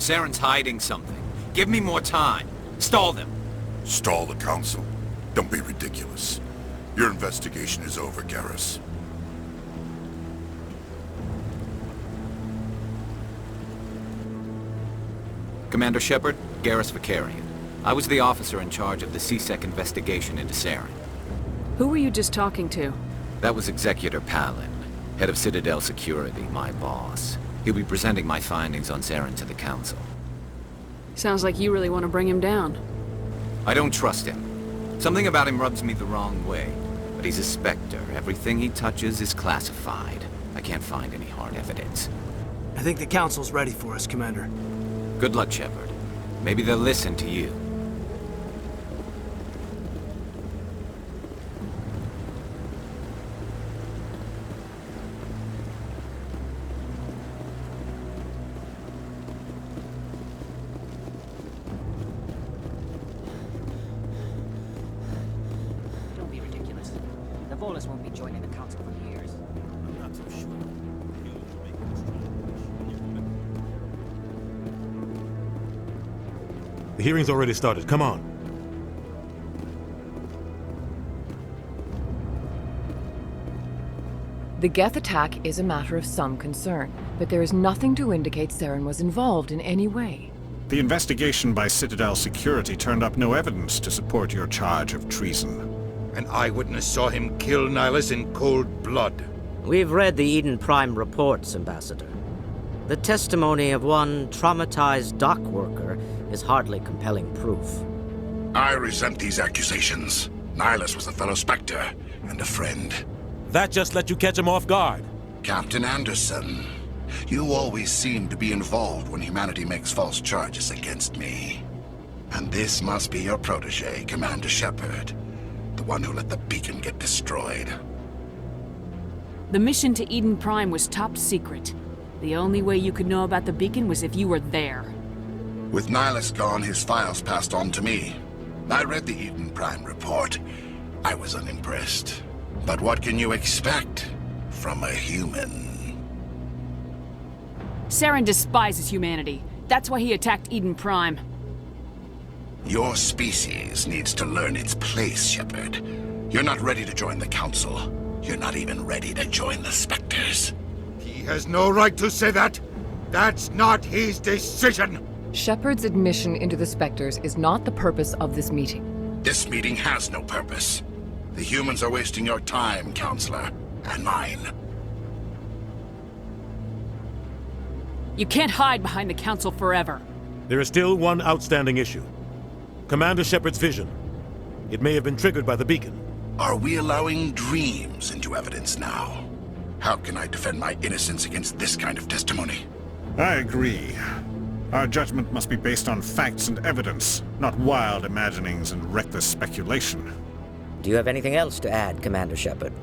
Saren's hiding something. Give me more time. Stall them. Stall the Council? Don't be ridiculous. Your investigation is over, Garrus. Commander Shepard, Garrus Vakarian. I was the officer in charge of the C-Sec investigation into Saren. Who were you just talking to? That was Executor Palin, head of Citadel Security, my boss. He'll be presenting my findings on Saren to the Council. Sounds like you really want to bring him down. I don't trust him. Something about him rubs me the wrong way. But he's a Spectre. Everything he touches is classified. I can't find any hard evidence. I think the Council's ready for us, Commander. Good luck, Shepard. Maybe they'll listen to you. Don't be ridiculous. The Volus won't be joining the Council for years. I'm not so sure. The hearing's already started. Come on. The Geth attack is a matter of some concern, but there is nothing to indicate Saren was involved in any way. The investigation by Citadel Security turned up no evidence to support your charge of treason. An eyewitness saw him kill Nihilus in cold blood. We've read the Eden Prime reports, Ambassador. The testimony of one traumatized dock worker is hardly compelling proof. I resent these accusations. Nihilus was a fellow Spectre and a friend. That just let you catch him off guard. Captain Anderson, you always seem to be involved when humanity makes false charges against me. And this must be your protege, Commander Shepard. The one who let the beacon get destroyed. The mission to Eden Prime was top secret. The only way you could know about the beacon was if you were there. With Nihilus gone, his files passed on to me. I read the Eden Prime report. I was unimpressed. But what can you expect from a human? Saren despises humanity. That's why he attacked Eden Prime. Your species needs to learn its place, Shepard. You're not ready to join the Council. You're not even ready to join the Spectres. He has no right to say that. That's not his decision. Shepard's admission into the Spectres is not the purpose of this meeting. This meeting has no purpose. The humans are wasting your time, Counselor, and mine. You can't hide behind the Council forever. There is still one outstanding issue. Commander Shepard's vision. It may have been triggered by the beacon. Are we allowing dreams into evidence now? How can I defend my innocence against this kind of testimony? I agree. Our judgment must be based on facts and evidence, not wild imaginings and reckless speculation. Do you have anything else to add, Commander Shepard?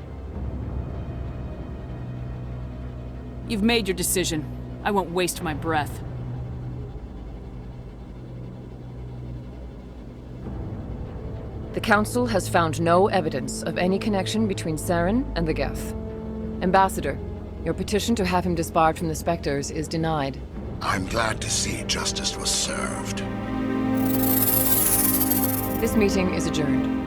You've made your decision. I won't waste my breath. The Council has found no evidence of any connection between Saren and the Geth. Ambassador, your petition to have him disbarred from the Spectres is denied. I'm glad to see justice was served. This meeting is adjourned.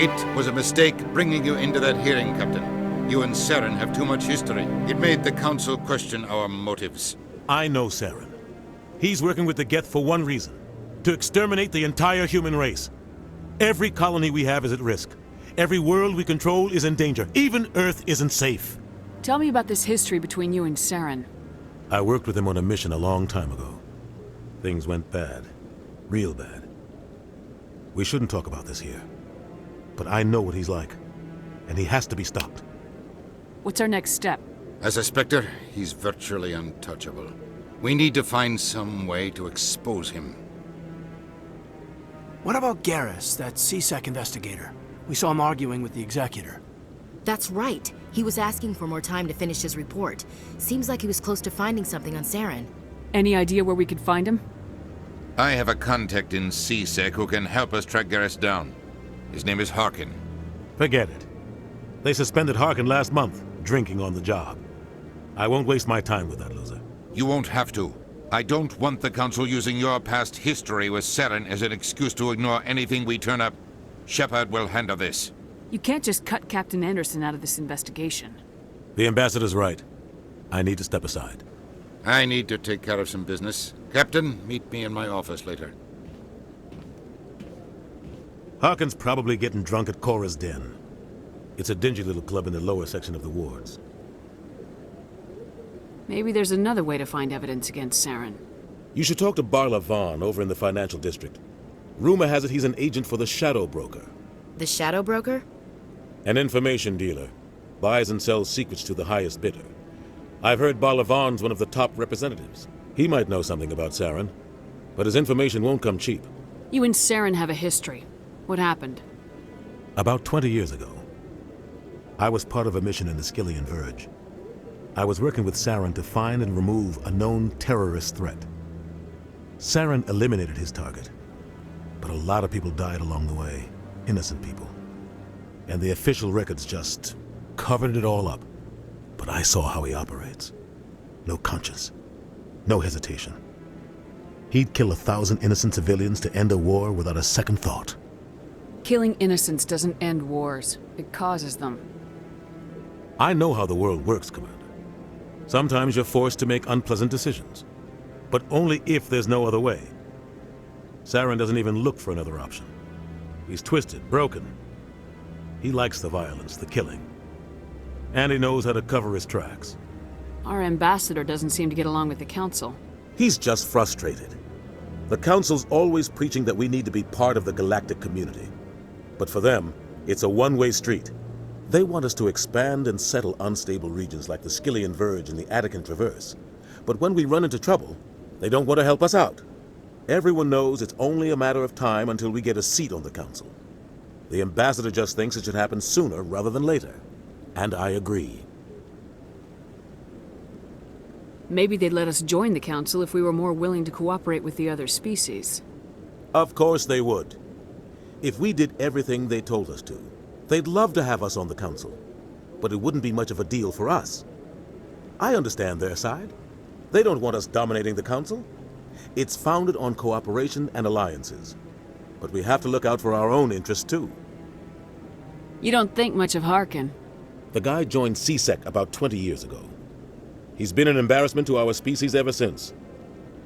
It was a mistake bringing you into that hearing, Captain. You and Saren have too much history. It made the Council question our motives. I know Saren. He's working with the Geth for one reason. To exterminate the entire human race. Every colony we have is at risk. Every world we control is in danger. Even Earth isn't safe. Tell me about this history between you and Saren. I worked with him on a mission a long time ago. Things went bad. Real bad. We shouldn't talk about this here. But I know what he's like. And he has to be stopped. What's our next step? As a Spectre, he's virtually untouchable. We need to find some way to expose him. What about Garrus, that C-Sec investigator? We saw him arguing with the Executor. That's right. He was asking for more time to finish his report. Seems like he was close to finding something on Saren. Any idea where we could find him? I have a contact in C-Sec who can help us track Garrus down. His name is Harkin. Forget it. They suspended Harkin last month, drinking on the job. I won't waste my time with that loser. You won't have to. I don't want the Council using your past history with Saren as an excuse to ignore anything we turn up. Shepard will handle this. You can't just cut Captain Anderson out of this investigation. The ambassador's right. I need to step aside. I need to take care of some business. Captain, meet me in my office later. Harkin's probably getting drunk at Cora's Den. It's a dingy little club in the lower section of the wards. Maybe there's another way to find evidence against Saren. You should talk to Barla Vaughn over in the financial district. Rumor has it he's an agent for the Shadow Broker. The Shadow Broker? An information dealer. Buys and sells secrets to the highest bidder. I've heard Barla Vaughn's one of the top representatives. He might know something about Saren, but his information won't come cheap. You and Saren have a history. What happened? About 20 years ago, I was part of a mission in the Skillian Verge. I was working with Saren to find and remove a known terrorist threat. Saren eliminated his target, but a lot of people died along the way, innocent people. And the official records just covered it all up. But I saw how he operates. No conscience, no hesitation. He'd kill 1,000 innocent civilians to end a war without a second thought. Killing innocents doesn't end wars. It causes them. I know how the world works, Commander. Sometimes you're forced to make unpleasant decisions, but only if there's no other way. Saren doesn't even look for another option. He's twisted, broken. He likes the violence, the killing. And he knows how to cover his tracks. Our ambassador doesn't seem to get along with the Council. He's just frustrated. The Council's always preaching that we need to be part of the galactic community. But for them, it's a one-way street. They want us to expand and settle unstable regions like the Skillian Verge and the Attican Traverse. But when we run into trouble, they don't want to help us out. Everyone knows it's only a matter of time until we get a seat on the Council. The ambassador just thinks it should happen sooner rather than later. And I agree. Maybe they'd let us join the Council if we were more willing to cooperate with the other species. Of course they would. If we did everything they told us to, they'd love to have us on the Council. But it wouldn't be much of a deal for us. I understand their side. They don't want us dominating the Council. It's founded on cooperation and alliances. But we have to look out for our own interests too. You don't think much of Harkin. The guy joined C-Sec about 20 years ago. He's been an embarrassment to our species ever since.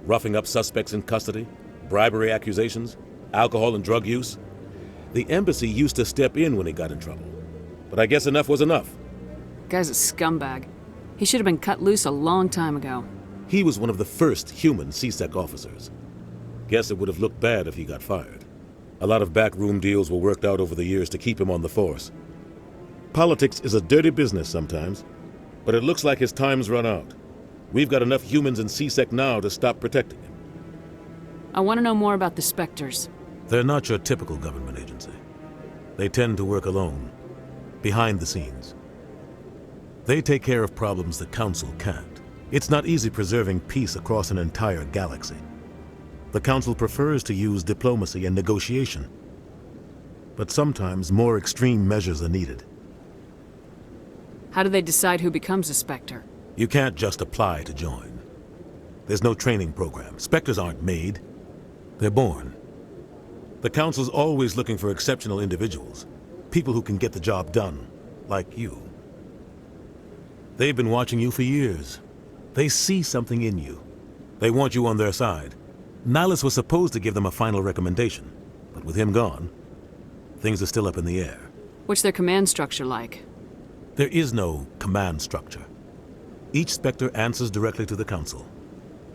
Roughing up suspects in custody, bribery accusations, alcohol and drug use. The embassy used to step in when he got in trouble. But I guess enough was enough. Guy's a scumbag. He should have been cut loose a long time ago. He was one of the first human C-Sec officers. Guess it would have looked bad if he got fired. A lot of backroom deals were worked out over the years to keep him on the force. Politics is a dirty business sometimes, but it looks like his time's run out. We've got enough humans in C-Sec now to stop protecting him. I want to know more about the Spectres. They're not your typical government agency. They tend to work alone, behind the scenes. They take care of problems the Council can't. It's not easy preserving peace across an entire galaxy. The Council prefers to use diplomacy and negotiation. But sometimes more extreme measures are needed. How do they decide who becomes a Spectre? You can't just apply to join. There's no training program. Spectres aren't made. They're born. The Council's always looking for exceptional individuals. People who can get the job done, like you. They've been watching you for years. They see something in you. They want you on their side. Nihilus was supposed to give them a final recommendation, but with him gone, things are still up in the air. What's their command structure like? There is no command structure. Each Spectre answers directly to the Council.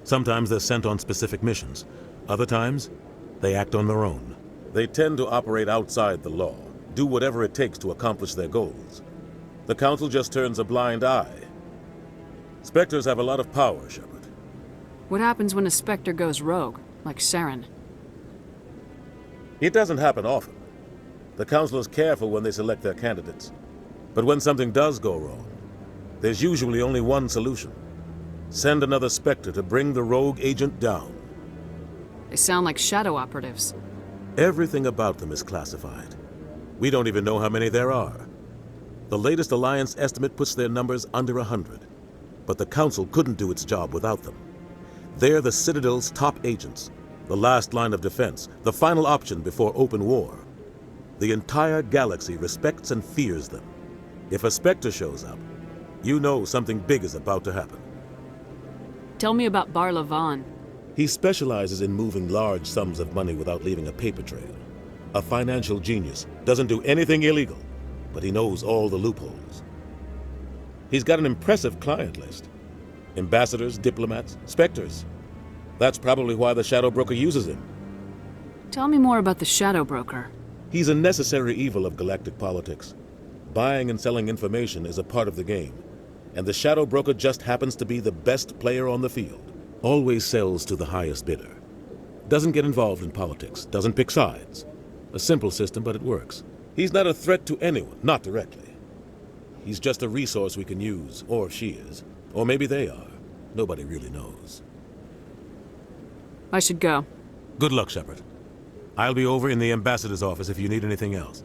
Sometimes they're sent on specific missions. Other times, they act on their own. They tend to operate outside the law, do whatever it takes to accomplish their goals. The Council just turns a blind eye. Spectres have a lot of power, Shepard. What happens when a Spectre goes rogue, like Saren? It doesn't happen often. The Council is careful when they select their candidates. But when something does go wrong, there's usually only one solution. Send another Spectre to bring the rogue agent down. They sound like shadow operatives. Everything about them is classified. We don't even know how many there are. The latest Alliance estimate puts their numbers under 100. But the Council couldn't do its job without them. They're the Citadel's top agents, the last line of defense, the final option before open war. The entire galaxy respects and fears them. If a Spectre shows up, you know something big is about to happen. Tell me about Bar Lavan. He specializes in moving large sums of money without leaving a paper trail. A financial genius, doesn't do anything illegal, but he knows all the loopholes. He's got an impressive client list. Ambassadors, diplomats, Spectres. That's probably why the Shadow Broker uses him. Tell me more about the Shadow Broker. He's a necessary evil of galactic politics. Buying and selling information is a part of the game, and the Shadow Broker just happens to be the best player on the field. Always sells to the highest bidder. Doesn't get involved in politics, doesn't pick sides. A simple system, but it works. He's not a threat to anyone, not directly. He's just a resource we can use, or she is. Or maybe they are. Nobody really knows. I should go. Good luck, Shepard. I'll be over in the Ambassador's office if you need anything else.